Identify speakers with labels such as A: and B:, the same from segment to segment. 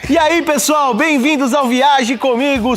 A: E aí, pessoal, bem-vindos ao Viaje Comigo,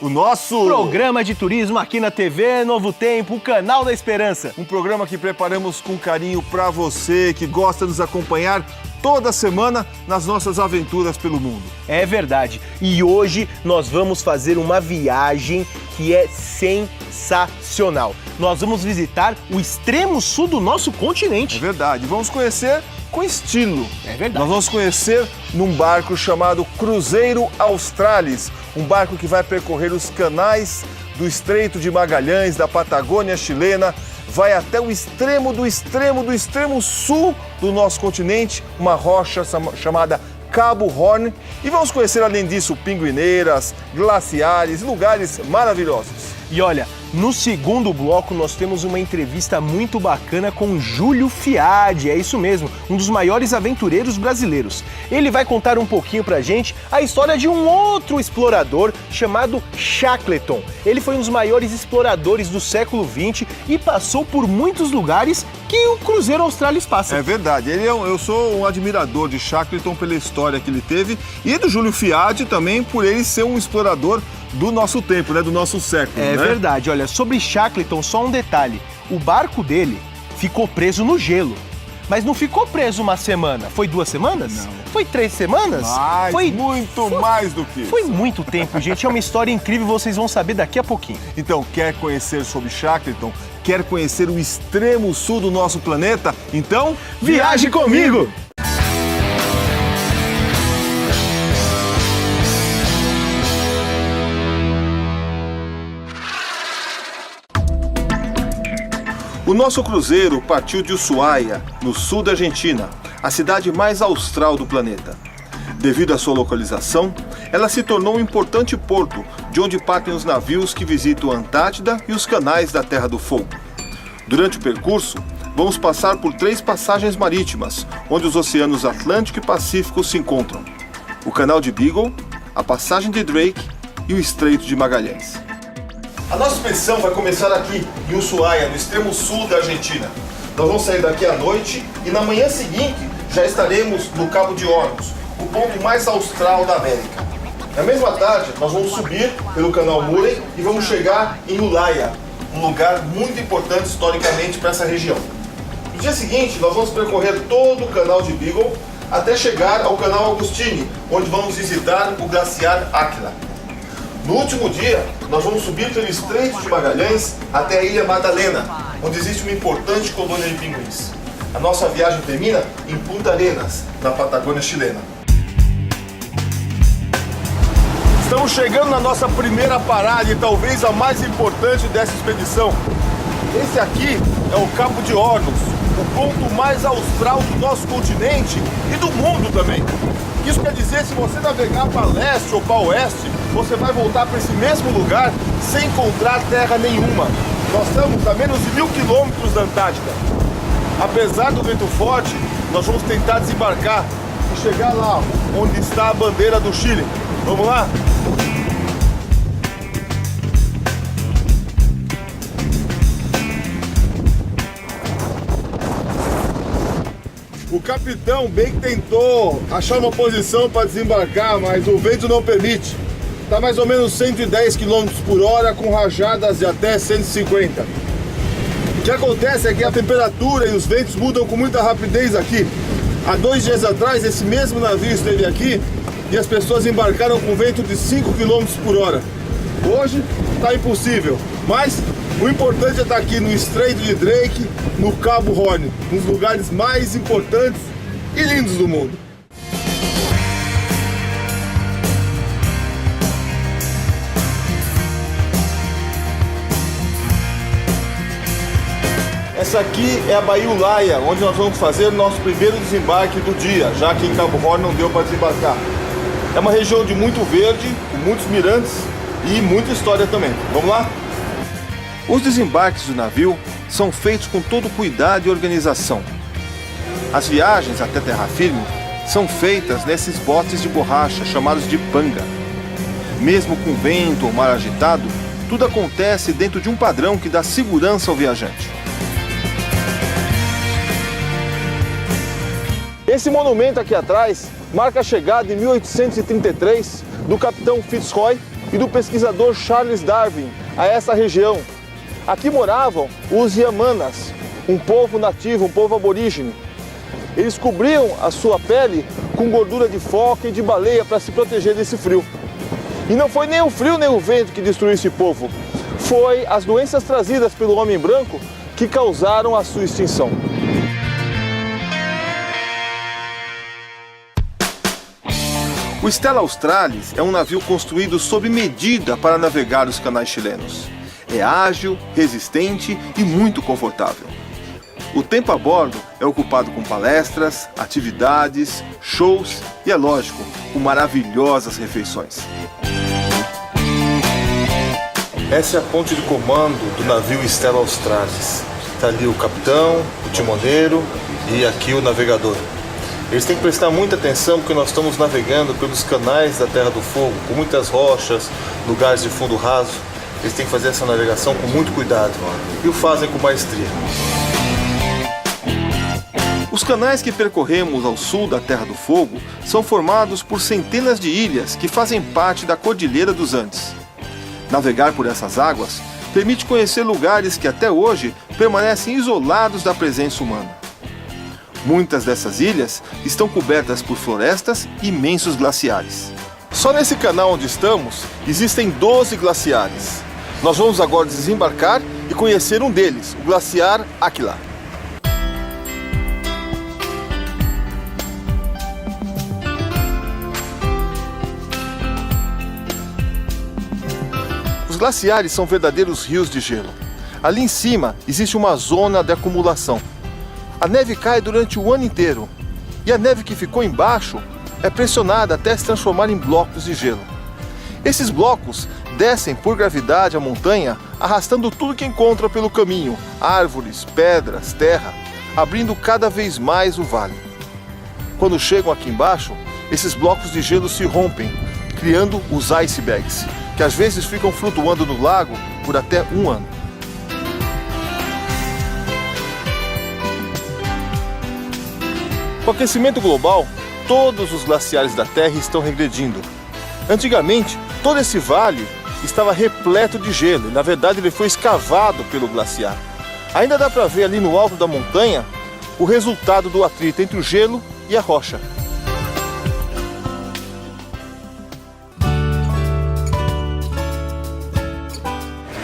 A: o
B: nosso
A: programa de turismo aqui na TV Novo Tempo, o canal da Esperança.
B: Um programa que preparamos com carinho para você que gosta de nos acompanhar toda semana nas nossas aventuras pelo mundo.
A: É verdade. E hoje nós vamos fazer uma viagem que é sensacional. Nós vamos visitar o extremo sul do nosso continente.
B: É verdade. Vamos conhecer com estilo.
A: É verdade.
B: Nós vamos conhecer num barco chamado Cruzeiro Australis, um barco que vai percorrer os canais do Estreito de Magalhães, da Patagônia chilena, vai até o extremo do extremo sul do nosso continente, uma rocha chamada Cabo Horn. E vamos conhecer, além disso, pinguineiras, glaciares, lugares maravilhosos.
A: E olha, no segundo bloco nós temos uma entrevista muito bacana com Júlio Fiade, é isso mesmo, um dos maiores aventureiros brasileiros. Ele vai contar um pouquinho pra gente a história de um outro explorador chamado Shackleton. Ele foi um dos maiores exploradores do século XX e passou por muitos lugares que o Cruzeiro Australis passa.
B: É verdade, eu sou um admirador de Shackleton pela história que ele teve e do Júlio Fiade também por ele ser um explorador do nosso tempo, né? Do nosso século.
A: É verdade. Olha, sobre Shackleton, só um detalhe. O barco dele ficou preso no gelo. Mas não ficou preso uma semana. Foi 2 semanas?
B: Não.
A: Foi 3 semanas?
B: Mais do que isso.
A: Foi muito tempo, gente. É uma história incrível, vocês vão saber daqui a pouquinho.
B: Então, quer conhecer sobre Shackleton? Quer conhecer o extremo sul do nosso planeta? Então,
A: viaje comigo!
B: O nosso cruzeiro partiu de Ushuaia, no sul da Argentina, a cidade mais austral do planeta. Devido à sua localização, ela se tornou um importante porto, de onde partem os navios que visitam a Antártida e os canais da Terra do Fogo. Durante o percurso, vamos passar por 3 passagens marítimas, onde os oceanos Atlântico e Pacífico se encontram: o Canal de Beagle, a Passagem de Drake e o Estreito de Magalhães. A nossa expedição vai começar aqui, em Ushuaia, no extremo sul da Argentina. Nós vamos sair daqui à noite e na manhã seguinte já estaremos no Cabo de Hornos, o ponto mais austral da América. Na mesma tarde, nós vamos subir pelo canal Murray e vamos chegar em Ulaia, um lugar muito importante historicamente para essa região. No dia seguinte, nós vamos percorrer todo o canal de Beagle até chegar ao canal Agostini, onde vamos visitar o glaciar Áquila. No último dia, nós vamos subir pelo Estreito de Magalhães até a Ilha Madalena, onde existe uma importante colônia de pinguins. A nossa viagem termina em Punta Arenas, na Patagônia chilena. Estamos chegando na nossa primeira parada e talvez a mais importante dessa expedição. Esse aqui é o Cabo de Hornos, o ponto mais austral do nosso continente e do mundo também. Isso quer dizer, se você navegar para leste ou para oeste, você vai voltar para esse mesmo lugar sem encontrar terra nenhuma. Nós estamos a menos de 1000 quilômetros da Antártida. Apesar do vento forte, nós vamos tentar desembarcar e chegar lá onde está a bandeira do Chile. Vamos lá? O capitão bem que tentou achar uma posição para desembarcar, mas o vento não permite. Está mais ou menos 110 km por hora com rajadas de até 150. O que acontece é que a temperatura e os ventos mudam com muita rapidez aqui. Há 2 dias atrás, esse mesmo navio esteve aqui e as pessoas embarcaram com vento de 5 km por hora. Hoje está impossível, mas o importante é estar aqui no Estreito de Drake, no Cabo Horn, um dos lugares mais importantes e lindos do mundo. Essa aqui é a Baía Ulaia, onde nós vamos fazer o nosso primeiro desembarque do dia, já que em Cabo Horn não deu para desembarcar. É uma região de muito verde, com muitos mirantes e muita história também. Vamos lá? Os desembarques do navio são feitos com todo cuidado e organização. As viagens até terra firme são feitas nesses botes de borracha chamados de panga. Mesmo com vento ou mar agitado, tudo acontece dentro de um padrão que dá segurança ao viajante. Esse monumento aqui atrás marca a chegada em 1833 do capitão Fitzroy e do pesquisador Charles Darwin a essa região. Aqui moravam os Yamanas, um povo nativo, um povo aborígene. Eles cobriam a sua pele com gordura de foca e de baleia para se proteger desse frio. E não foi nem o frio nem o vento que destruiu esse povo, foi as doenças trazidas pelo homem branco que causaram a sua extinção. O Stella Australis é um navio construído sob medida para navegar os canais chilenos. É ágil, resistente e muito confortável. O tempo a bordo é ocupado com palestras, atividades, shows e, é lógico, com maravilhosas refeições. Essa é a ponte de comando do navio Stella Australis. Está ali o capitão, o timoneiro e aqui o navegador. Eles têm que prestar muita atenção porque nós estamos navegando pelos canais da Terra do Fogo, com muitas rochas, lugares de fundo raso. Eles têm que fazer essa navegação com muito cuidado e o fazem com maestria. Os canais que percorremos ao sul da Terra do Fogo são formados por centenas de ilhas que fazem parte da Cordilheira dos Andes. Navegar por essas águas permite conhecer lugares que até hoje permanecem isolados da presença humana. Muitas dessas ilhas estão cobertas por florestas e imensos glaciares. Só nesse canal onde estamos, existem 12 glaciares. Nós vamos agora desembarcar e conhecer um deles, o glaciar Aquila. Os glaciares são verdadeiros rios de gelo. Ali em cima existe uma zona de acumulação. A neve cai durante o ano inteiro e a neve que ficou embaixo é pressionada até se transformar em blocos de gelo. Esses blocos descem por gravidade a montanha, arrastando tudo que encontram pelo caminho, árvores, pedras, terra, abrindo cada vez mais o vale. Quando chegam aqui embaixo, esses blocos de gelo se rompem, criando os icebergs, que às vezes ficam flutuando no lago por até um ano. Com o aquecimento global, todos os glaciares da Terra estão regredindo. Antigamente, todo esse vale estava repleto de gelo, e na verdade ele foi escavado pelo glaciar. Ainda dá para ver ali no alto da montanha o resultado do atrito entre o gelo e a rocha.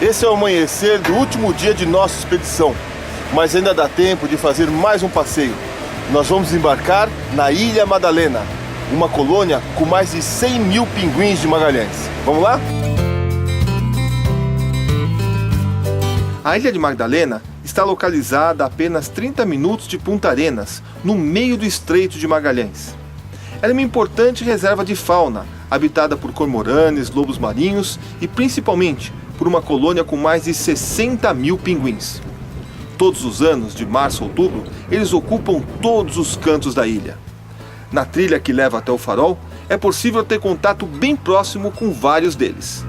B: Esse é o amanhecer do último dia de nossa expedição, mas ainda dá tempo de fazer mais um passeio. Nós vamos embarcar na Ilha Madalena, uma colônia com mais de 100 mil pinguins de Magalhães. Vamos lá? A Ilha de Magdalena está localizada a apenas 30 minutos de Punta Arenas, no meio do Estreito de Magalhães. Ela é uma importante reserva de fauna, habitada por cormoranes, lobos marinhos e principalmente por uma colônia com mais de 60 mil pinguins. Todos os anos, de março a outubro, eles ocupam todos os cantos da ilha. Na trilha que leva até o farol, é possível ter contato bem próximo com vários deles.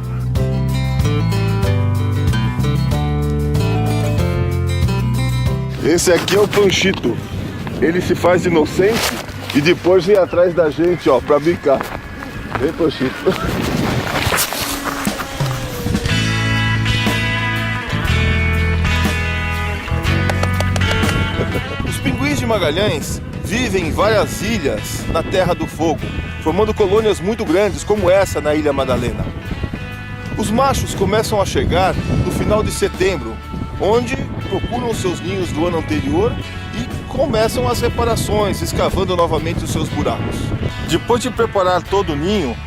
B: Esse aqui é o Panchito. Ele se faz inocente e depois vem atrás da gente, ó, pra brincar. Vem, Panchito. De Magalhães vivem em várias ilhas na Terra do Fogo, formando colônias muito grandes como essa na Ilha Madalena. Os machos começam a chegar no final de setembro, onde procuram seus ninhos do ano anterior e começam as reparações, escavando novamente os seus buracos. Depois de preparar todo o ninho,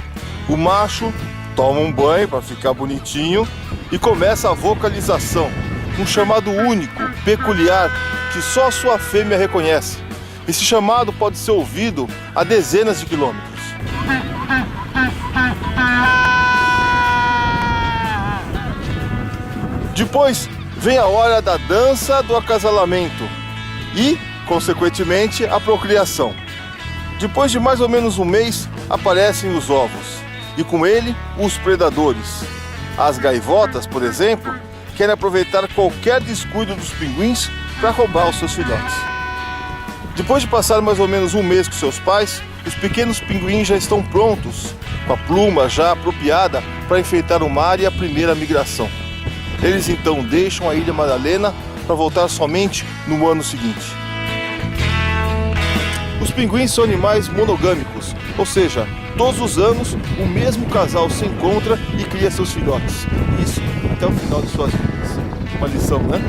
B: o macho toma um banho para ficar bonitinho e começa a vocalização, um chamado único, peculiar, que só sua fêmea reconhece. Esse chamado pode ser ouvido a dezenas de quilômetros. Depois vem a hora da dança do acasalamento e, consequentemente, a procriação. Depois de mais ou menos um mês, aparecem os ovos e com ele os predadores. As gaivotas, por exemplo, querem aproveitar qualquer descuido dos pinguins para roubar os seus filhotes. Depois de passar mais ou menos um mês com seus pais, os pequenos pinguins já estão prontos, com a pluma já apropriada para enfrentar o mar e a primeira migração. Eles então deixam a Ilha Madalena para voltar somente no ano seguinte. Os pinguins são animais monogâmicos, ou seja, todos os anos o mesmo casal se encontra e cria seus filhotes. Isso até o final de suas vidas. Uma lição, né?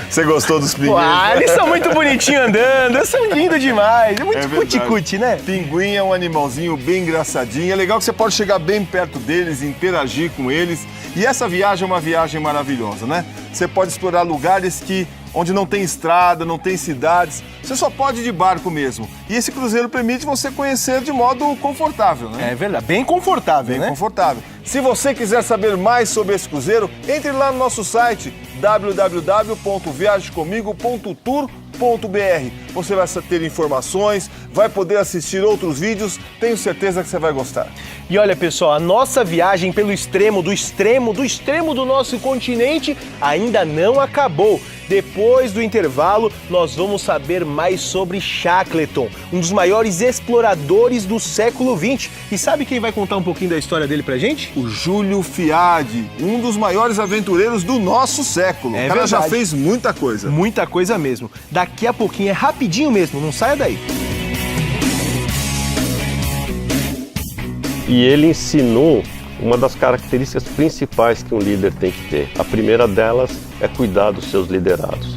B: Você gostou dos pinguins?
A: Eles são muito bonitinhos andando, eles são lindos demais. É muito cuti-cuti, né?
B: Pinguim é um animalzinho bem engraçadinho. É legal que você pode chegar bem perto deles, interagir com eles. E essa viagem é uma viagem maravilhosa, né? Você pode explorar lugares onde não tem estrada, não tem cidades. Você só pode ir de barco mesmo. E esse cruzeiro permite você conhecer de modo confortável, né?
A: É verdade, bem confortável, né?
B: Bem confortável. Se você quiser saber mais sobre esse cruzeiro, entre lá no nosso site www.viagemcomigo.tour.br. Você vai ter informações, vai poder assistir outros vídeos, tenho certeza que você vai gostar.
A: E olha, pessoal, a nossa viagem pelo extremo do nosso continente ainda não acabou. Depois do intervalo, nós vamos saber mais sobre Shackleton, um dos maiores exploradores do século XX. E sabe quem vai contar um pouquinho da história dele pra gente?
B: O Júlio Fiade, um dos maiores aventureiros do nosso século.
A: É
B: o cara
A: verdade.
B: já fez muita coisa.
A: Muita coisa mesmo. Daqui a pouquinho, é rapidinho mesmo, não saia daí.
C: E ele ensinou uma das características principais que um líder tem que ter. A primeira delas é cuidar dos seus liderados.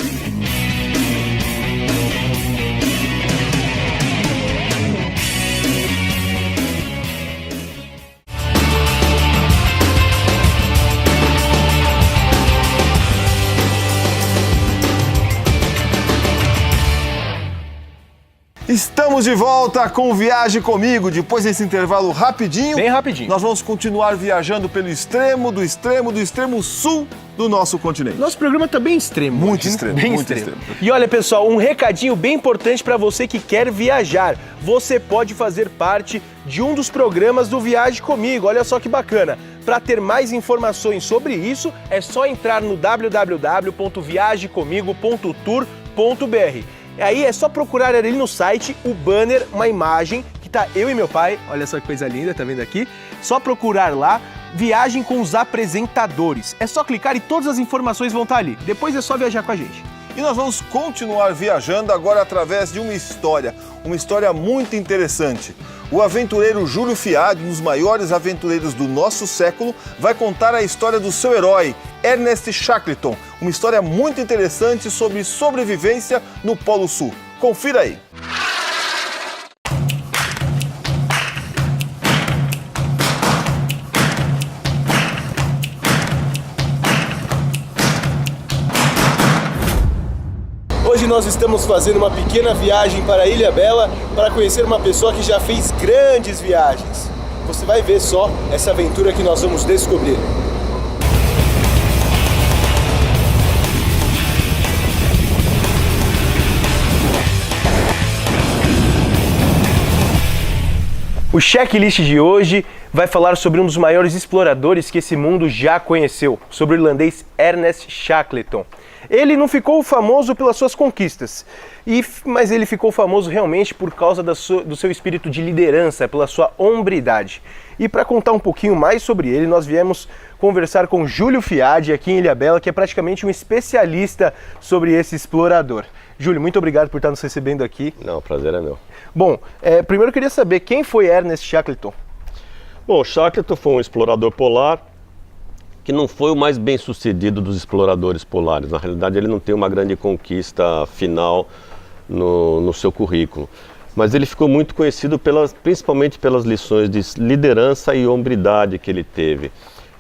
B: Estamos de volta com Viaje Comigo. Depois desse intervalo rapidinho,
A: Bem rapidinho.
B: nós vamos continuar viajando pelo extremo sul do nosso continente.
A: Nosso programa tá bem extremo.
B: Muito
A: hoje, né?
B: extremo,
A: Bem
B: muito
A: extremo.
B: extremo.
A: E olha, pessoal, um recadinho bem importante para você que quer viajar. Você pode fazer parte de um dos programas do Viaje Comigo. Olha só que bacana. Para ter mais informações sobre isso, é só entrar no www.viagecomigo.tour.br. Aí é só procurar ali no site o banner, uma imagem que tá eu e meu pai. Olha só que coisa linda, tá vendo aqui? Só procurar lá, Viagem com os Apresentadores. É só clicar e todas as informações vão estar ali. Depois é só viajar com a gente.
B: E nós vamos continuar viajando agora através de uma história muito interessante. O aventureiro Júlio Fiade, um dos maiores aventureiros do nosso século, vai contar a história do seu herói, Ernest Shackleton. Uma história muito interessante sobre sobrevivência no Polo Sul. Confira aí.
A: Hoje nós estamos fazendo uma pequena viagem para a Ilha Bela para conhecer uma pessoa que já fez grandes viagens. Você vai ver só essa aventura que nós vamos descobrir. O checklist de hoje vai falar sobre um dos maiores exploradores que esse mundo já conheceu, sobre o irlandês Ernest Shackleton. Ele não ficou famoso pelas suas conquistas, mas ele ficou famoso realmente por causa do seu espírito de liderança, pela sua hombridade. E para contar um pouquinho mais sobre ele, nós viemos conversar com Júlio Fiade, aqui em Ilhabela, que é praticamente um especialista sobre esse explorador. Júlio, muito obrigado por estar nos recebendo aqui.
C: Não, o prazer é meu.
A: Bom, primeiro eu queria saber quem foi Ernest Shackleton.
C: Bom, Shackleton foi um explorador polar que não foi o mais bem sucedido dos exploradores polares. Na realidade, ele não tem uma grande conquista final no seu currículo. Mas ele ficou muito conhecido principalmente pelas lições de liderança e hombridade que ele teve.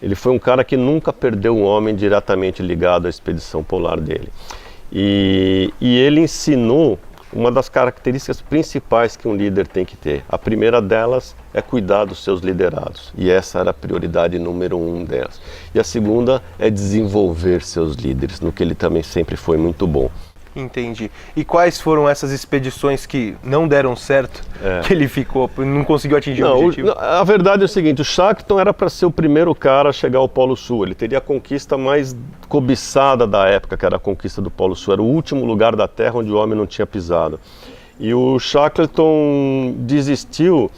C: Ele foi um cara que nunca perdeu um homem diretamente ligado à expedição polar dele. E ele ensinou uma das características principais que um líder tem que ter. A primeira delas é cuidar dos seus liderados. E essa era a prioridade número 1 delas. E a segunda é desenvolver seus líderes, no que ele também sempre foi muito bom.
A: Entendi. E quais foram essas expedições que não deram certo, que ele ficou, não conseguiu atingir o objetivo?
C: A verdade é o seguinte, o Shackleton era para ser o primeiro cara a chegar ao Polo Sul. Ele teria a conquista mais cobiçada da época, que era a conquista do Polo Sul. Era o último lugar da Terra onde o homem não tinha pisado. E o Shackleton desistiu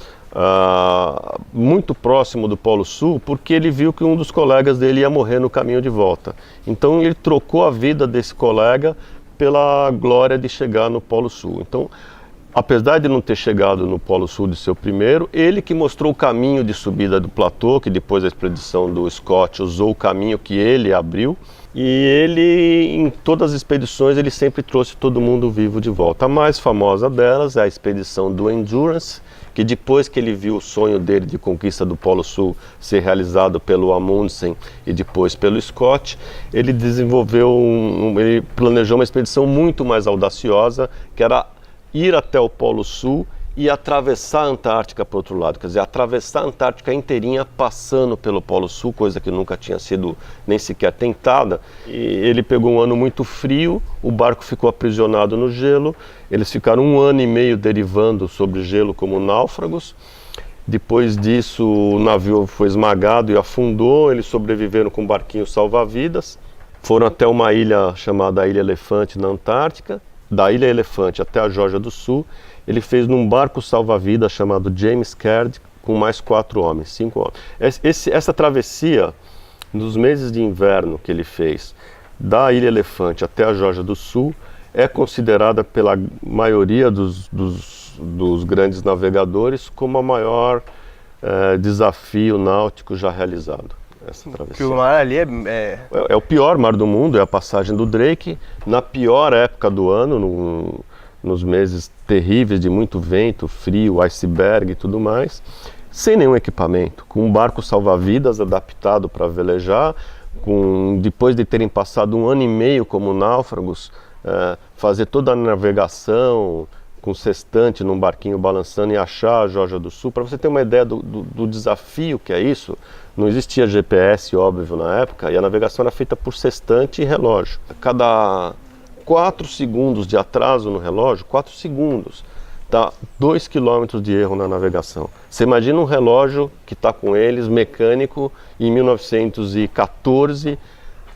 C: muito próximo do Polo Sul, porque ele viu que um dos colegas dele ia morrer no caminho de volta. Então ele trocou a vida desse colega pela glória de chegar no Polo Sul. Então, apesar de não ter chegado no Polo Sul de ser o primeiro, ele que mostrou o caminho de subida do platô, que depois da expedição do Scott usou o caminho que ele abriu, e ele, em todas as expedições, ele sempre trouxe todo mundo vivo de volta. A mais famosa delas é a expedição do Endurance, que depois que ele viu o sonho dele de conquista do Polo Sul ser realizado pelo Amundsen e depois pelo Scott, ele ele planejou uma expedição muito mais audaciosa, que era ir até o Polo Sul e atravessar a Antártica para o outro lado, quer dizer, atravessar a Antártica inteirinha passando pelo Polo Sul, coisa que nunca tinha sido nem sequer tentada. E ele pegou um ano muito frio, o barco ficou aprisionado no gelo, eles ficaram 1 ano e meio derivando sobre gelo como náufragos. Depois disso o navio foi esmagado e afundou, eles sobreviveram com um barquinho salva-vidas, foram até uma ilha chamada Ilha Elefante na Antártica, da Ilha Elefante até a Geórgia do Sul. Ele fez num barco salva-vidas chamado James Caird, com mais 4 homens, 5 homens. Essa travessia, nos meses de inverno que ele fez, da Ilha Elefante até a Geórgia do Sul, é considerada pela maioria dos grandes navegadores como o maior desafio náutico já realizado. Essa travessia.
A: Porque o mar ali
C: é o pior mar do mundo, é a passagem do Drake, na pior época do ano, nos meses terríveis de muito vento, frio, iceberg e tudo mais, sem nenhum equipamento, com um barco salva-vidas adaptado para velejar, depois de terem passado 1 ano e meio como náufragos, fazer toda a navegação com sextante num barquinho balançando e achar a Geórgia do Sul. Para você ter uma ideia do desafio que é isso, não existia GPS, óbvio, na época, e a navegação era feita por sextante e relógio. Cada 4 segundos de atraso no relógio, 4 segundos, dá 2 quilômetros de erro na navegação. Você imagina um relógio que está com eles, mecânico, em 1914,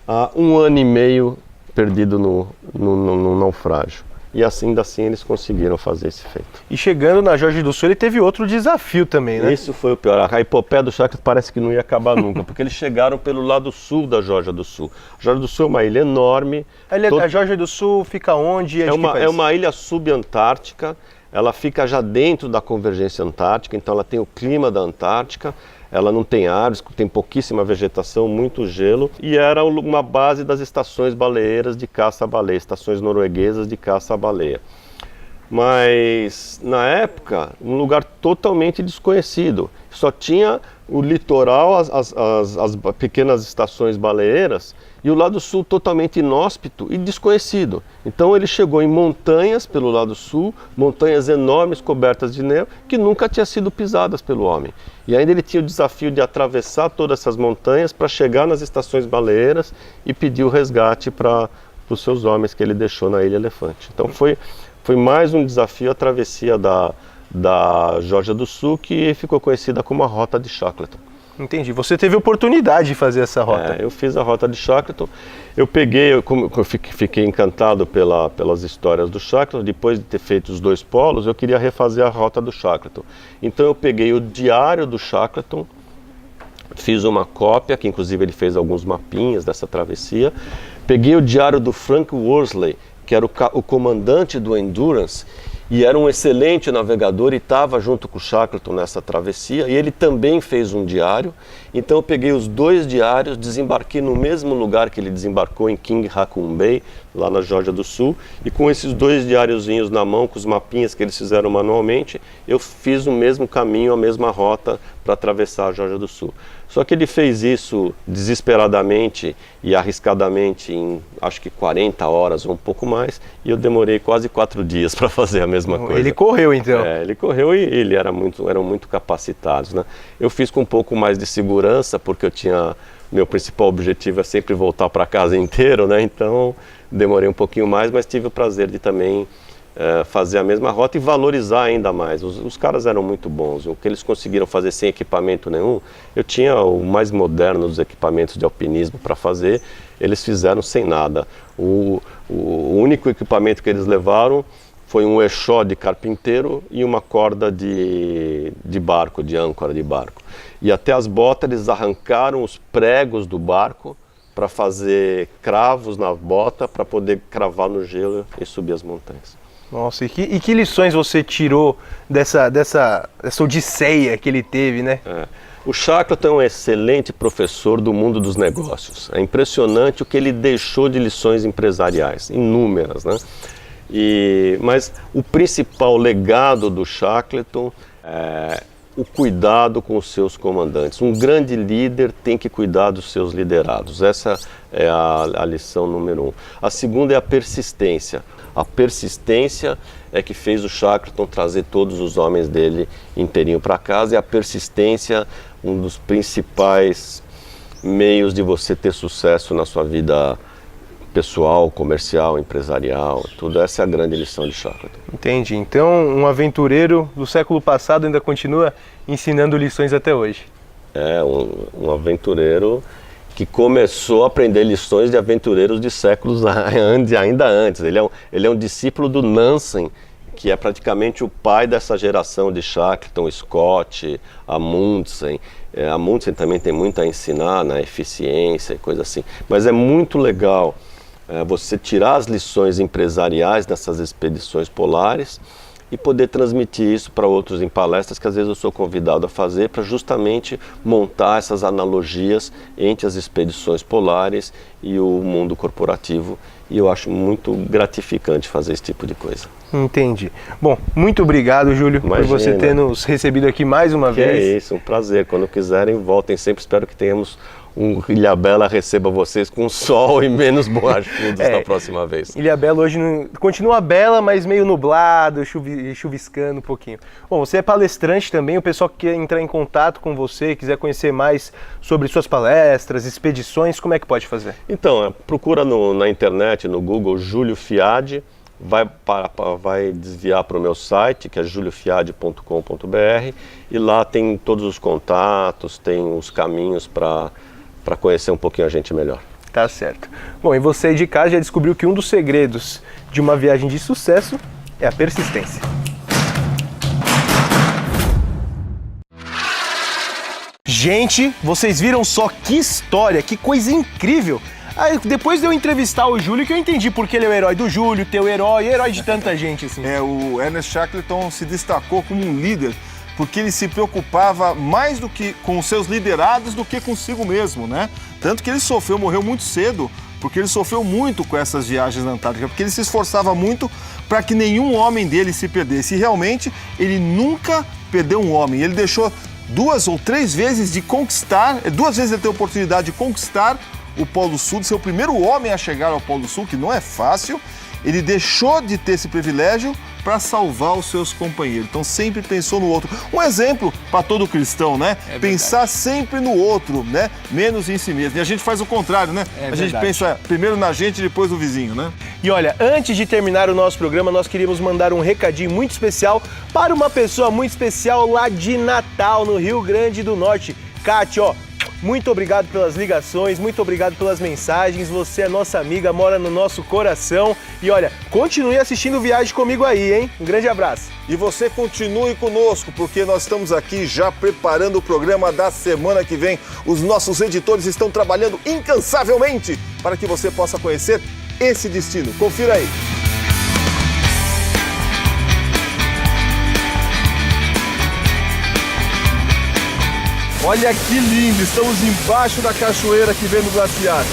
C: há 1 ano e meio perdido no naufrágio. E ainda assim eles conseguiram fazer esse feito.
A: E chegando na Geórgia do Sul, ele teve outro desafio também, né?
C: Isso foi o pior. A epopeia do Shackleton parece que não ia acabar nunca, porque eles chegaram pelo lado sul da Geórgia do Sul. A Geórgia do Sul é uma ilha enorme.
A: A Geórgia do Sul fica onde?
C: É uma ilha subantártica, ela fica já dentro da convergência antártica, então ela tem o clima da Antártica, ela não tem árvores, tem pouquíssima vegetação, muito gelo, e era uma base das estações baleeiras de caça-baleia, estações norueguesas de caça-baleia. Mas, na época, um lugar totalmente desconhecido. Só tinha o litoral, as pequenas estações baleeiras, e o lado sul totalmente inóspito e desconhecido. Então ele chegou em montanhas pelo lado sul, montanhas enormes cobertas de neve, que nunca tinham sido pisadas pelo homem. E ainda ele tinha o desafio de atravessar todas essas montanhas para chegar nas estações baleeiras e pedir o resgate para os seus homens que ele deixou na Ilha Elefante. Então foi mais um desafio, a travessia da Geórgia do Sul, que ficou conhecida como a Rota de Shackleton.
A: Entendi. Você teve oportunidade de fazer essa rota.
C: Eu fiz a Rota de Shackleton. Eu fiquei encantado pelas histórias do Shackleton. Depois de ter feito os 2 polos, eu queria refazer a Rota do Shackleton. Então eu peguei o diário do Shackleton, fiz uma cópia, que inclusive ele fez alguns mapinhas dessa travessia. Peguei o diário do Frank Worsley, que era o comandante do Endurance, e era um excelente navegador e estava junto com o Shackleton nessa travessia, e ele também fez um diário. Então eu peguei os 2 diários, desembarquei no mesmo lugar que ele desembarcou, em King Haakon Bay, lá na Geórgia do Sul, e com esses 2 diáriozinhos na mão, com os mapinhas que eles fizeram manualmente, eu fiz o mesmo caminho, a mesma rota, para atravessar a Geórgia do Sul. Só que ele fez isso desesperadamente e arriscadamente em acho que 40 horas ou um pouco mais, e eu demorei quase 4 dias para fazer a mesma coisa.
A: Ele correu então?
C: Ele correu e ele eram muito capacitados, né? Eu fiz com um pouco mais de segurança, porque meu principal objetivo é sempre voltar para casa inteiro, né? Então demorei um pouquinho mais, mas tive o prazer de também fazer a mesma rota e valorizar ainda mais. Os caras eram muito bons, o que eles conseguiram fazer sem equipamento nenhum, eu tinha o mais moderno dos equipamentos de alpinismo para fazer, eles fizeram sem nada. O único equipamento que eles levaram foi um eixó de carpinteiro e uma corda de barco, de âncora de barco. E até as botas eles arrancaram os pregos do barco para fazer cravos na bota para poder cravar no gelo e subir as montanhas.
A: Nossa, e que lições você tirou dessa odisseia que ele teve, né?
C: O Shackleton é um excelente professor do mundo dos negócios. É impressionante o que ele deixou de lições empresariais, inúmeras, né? Mas o principal legado do Shackleton é o cuidado com os seus comandantes. Um grande líder tem que cuidar dos seus liderados. Essa é a lição número 1. A segunda é a persistência. A persistência é que fez o Shackleton trazer todos os homens dele inteirinho para casa, e a persistência, um dos principais meios de você ter sucesso na sua vida pessoal, comercial, empresarial, tudo. Essa é a grande lição de Shackleton.
A: Entendi. Então, um aventureiro do século passado ainda continua ensinando lições até hoje.
C: É, um aventureiro que começou a aprender lições de aventureiros de séculos ainda antes. Ele é um discípulo do Nansen, que é praticamente o pai dessa geração de Shackleton, Scott, Amundsen. Amundsen também tem muito a ensinar na eficiência e coisa assim. Mas é muito legal você tirar as lições empresariais dessas expedições polares e poder transmitir isso para outros em palestras que às vezes eu sou convidado a fazer, para justamente montar essas analogias entre as expedições polares e o mundo corporativo, e eu acho muito gratificante fazer esse tipo de coisa.
A: Entendi. Bom, muito obrigado, Júlio, por você ter nos recebido aqui mais uma vez.
C: É isso, um prazer. Quando quiserem, voltem sempre. Espero que tenhamos Ilhabela receba vocês com sol e menos borrachudos da próxima vez.
A: Ilhabela hoje continua bela, mas meio nublado, chuviscando um pouquinho. Bom, você é palestrante também, o pessoal que quer entrar em contato com você, quiser conhecer mais sobre suas palestras, expedições, como é que pode fazer?
C: Então, procura na internet, no Google, Júlio Fiade, vai desviar para o meu site, que é juliofiade.com.br, e lá tem todos os contatos, tem os caminhos para conhecer um pouquinho a gente melhor.
A: Tá certo. Bom, e você aí de casa já descobriu que um dos segredos de uma viagem de sucesso é a persistência. Gente, vocês viram só que história, que coisa incrível! Aí, depois de eu entrevistar o Júlio, que eu entendi porque ele é o herói do Júlio, teu herói de tanta gente, assim.
B: O Ernest Shackleton se destacou como um líder, porque ele se preocupava mais do que com os seus liderados do que consigo mesmo, né? Tanto que ele morreu muito cedo, porque ele sofreu muito com essas viagens na Antártica, porque ele se esforçava muito para que nenhum homem dele se perdesse. E realmente, ele nunca perdeu um homem. Ele deixou 2 ou 3 vezes de conquistar, 2 vezes ele teve a oportunidade de conquistar o Polo Sul, de ser o primeiro homem a chegar ao Polo Sul, que não é fácil. Ele deixou de ter esse privilégio para salvar os seus companheiros. Então sempre pensou no outro. Um exemplo para todo cristão, né? Pensar sempre no outro, né? Menos em si mesmo. E a gente faz o contrário, né? A gente pensa primeiro na gente e depois no vizinho, né?
A: E olha, antes de terminar o nosso programa, nós queríamos mandar um recadinho muito especial para uma pessoa muito especial lá de Natal, no Rio Grande do Norte. Kátia, muito obrigado pelas ligações, muito obrigado pelas mensagens, você é nossa amiga, mora no nosso coração. E olha, continue assistindo Viagem comigo aí, hein? Um grande abraço.
B: E você continue conosco, porque nós estamos aqui já preparando o programa da semana que vem. Os nossos editores estão trabalhando incansavelmente para que você possa conhecer esse destino. Confira aí. Olha que lindo, estamos embaixo da cachoeira que vem do glaciar.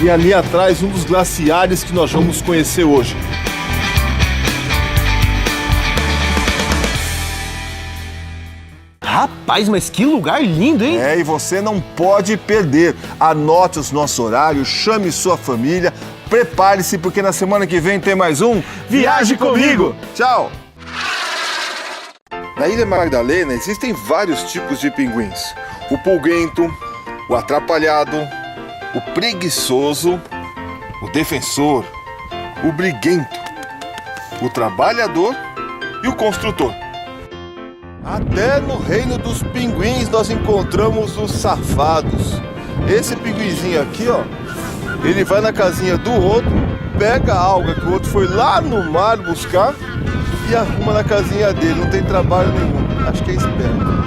B: E ali atrás, um dos glaciares que nós vamos conhecer hoje.
A: Rapaz, mas que lugar lindo, hein?
B: É, e você não pode perder. Anote os nossos horários, chame sua família, prepare-se porque na semana que vem tem mais um
A: Viaje Comigo.
B: Tchau! Na Ilha Magdalena existem vários tipos de pinguins. O pulguento, o atrapalhado, o preguiçoso, o defensor, o briguento, o trabalhador e o construtor. Até no reino dos pinguins nós encontramos os safados. Esse pinguinzinho aqui, ó, ele vai na casinha do outro, pega a alga que o outro foi lá no mar buscar e arruma na casinha dele, não tem trabalho nenhum. Acho que é esperto.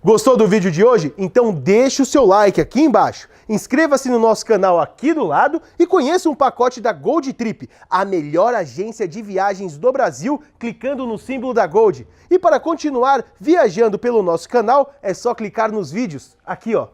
A: Gostou do vídeo de hoje? Então deixe o seu like aqui embaixo. Inscreva-se no nosso canal aqui do lado e conheça um pacote da Gold Trip, a melhor agência de viagens do Brasil, clicando no símbolo da Gold. E para continuar viajando pelo nosso canal, é só clicar nos vídeos aqui, ó.